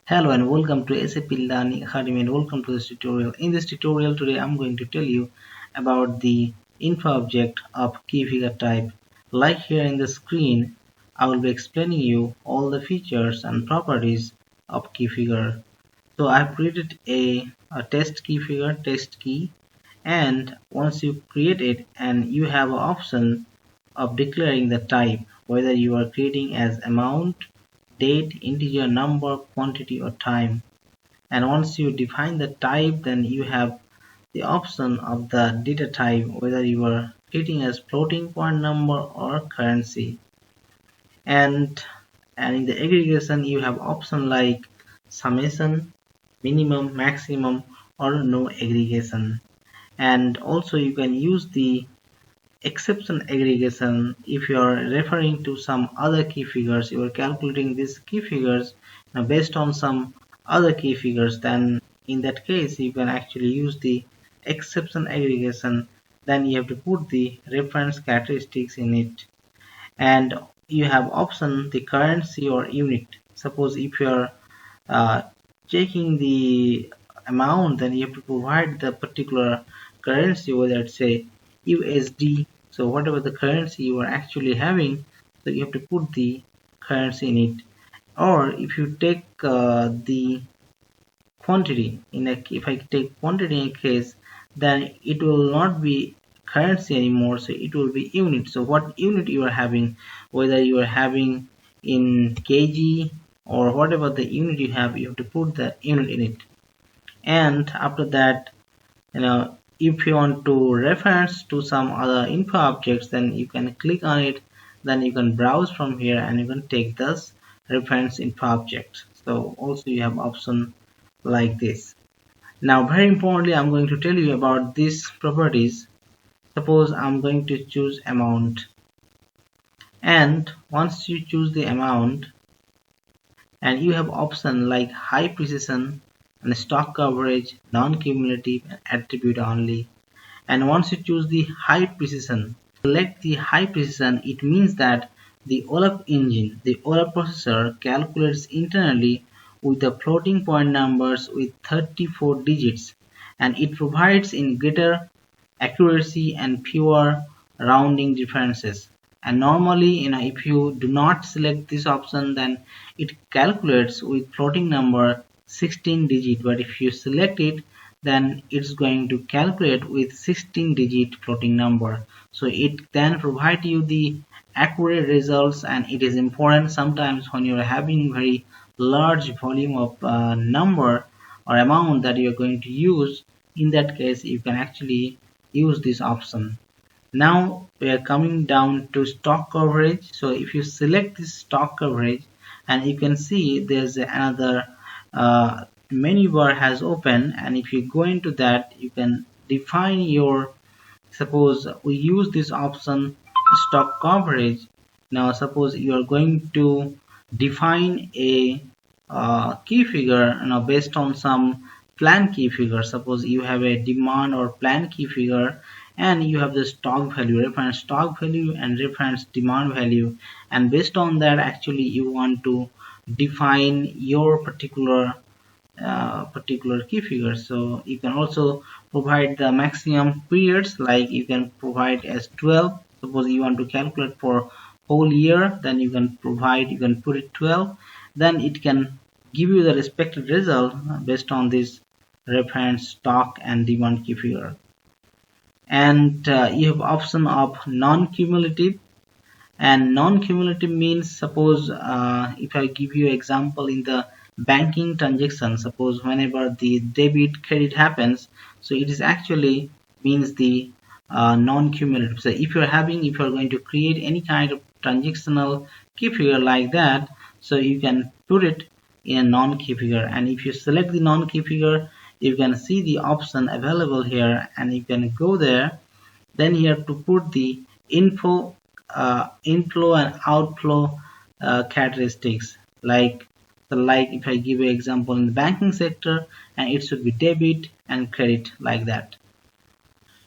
Hello and welcome to SAP Learning Academy and welcome to this tutorial. In this tutorial today I'm going to tell you about the info object of key figure type. Like here in the screen, I will be explaining you all the features and properties of key figure. So I've created a test key figure, test key, and once you create it and you have an option of declaring the type, whether you are creating as amount, date, integer, number, quantity or time. And once you define the type, then you have the option of the data type, whether you are treating as floating point number or currency. And in the aggregation you have option like summation, minimum, maximum or no aggregation. And also you can use the exception aggregation if you are referring to some other key figures. You are calculating these key figures based on some other key figures, then in that case you can actually use the exception aggregation. Then you have to put the reference characteristics in it, and you have option the currency or unit. Suppose if you are uh, checking the amount, then you have to provide the particular currency, whether it's a USD. So whatever the currency you are actually having, so you have to put the currency in it. Or if you take the quantity in a, if I take quantity in a case, then it will not be currency anymore, so it will be unit. So what unit you are having, whether you are having in kg or whatever the unit you have to put the unit in it. And after that, if you want to reference to some other info objects, then you can click on it, then you can browse from here and you can take this reference info object. So also you have option like this. Now very importantly, I'm going to tell you about these properties. Suppose I'm going to choose amount, and once you choose the amount, and you have option like high precision and stock coverage, non-cumulative and attribute only. And once you choose the high precision, select the high precision, it means that the OLAP engine, the OLAP processor calculates internally with the floating point numbers with 34 digits, and it provides in greater accuracy and fewer rounding differences. And normally, if you do not select this option, then it calculates with floating number 16 digit, but if you select it, then it's going to calculate with 16 digit floating number. So it then provide you the accurate results, and it is important sometimes when you're having very large volume of number or amount that you're going to use. In that case, you can actually use this option. Now we are coming down to stock coverage. So if you select this stock coverage, and you can see there's another menu bar has opened, and if you go into that, you can define your, suppose we use this option stock coverage. Now suppose you are going to define a key figure based on some plan key figure. Suppose you have a demand or plan key figure, and you have the stock value, reference stock value and reference demand value, and based on that actually you want to define your particular key figure. So you can also provide the maximum periods, like you can provide as 12. Suppose you want to calculate for whole year, then you can put it 12, then it can give you the respective result based on this reference stock and demand key figure. And you have option of non-cumulative, and non-cumulative means, suppose if I give you example in the banking transaction, suppose whenever the debit credit happens, so it is actually means the non-cumulative. So if you're going to create any kind of transactional key figure like that, so you can put it in a non-key figure. And if you select the non-key figure, you can see the option available here, and you can go there. Then you have to put the inflow and outflow characteristics, like if I give an example in the banking sector, and it should be debit and credit like that.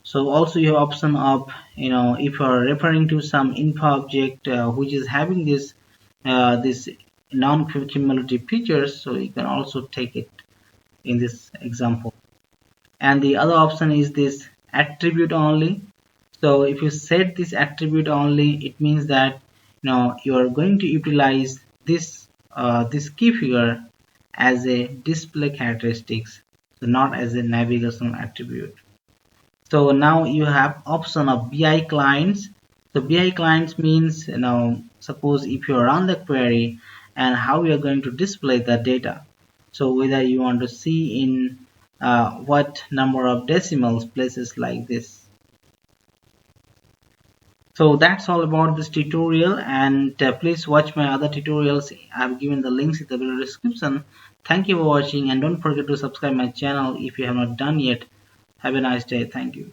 So also you have option of, if you are referring to some info object which is having this non-cumulative features, so you can also take it in this example. And the other option is this attribute only. So if you set this attribute only, it means that you are going to utilize this key figure as a display characteristics, so not as a navigational attribute. So now you have option of BI clients. So BI clients means, suppose if you run the query and how you are going to display the data. So whether you want to see in what number of decimals, places like this. So that's all about this tutorial, and please watch my other tutorials. I've given the links in the below description. Thank you for watching, and don't forget to subscribe my channel if you have not done yet. Have a nice day. Thank you.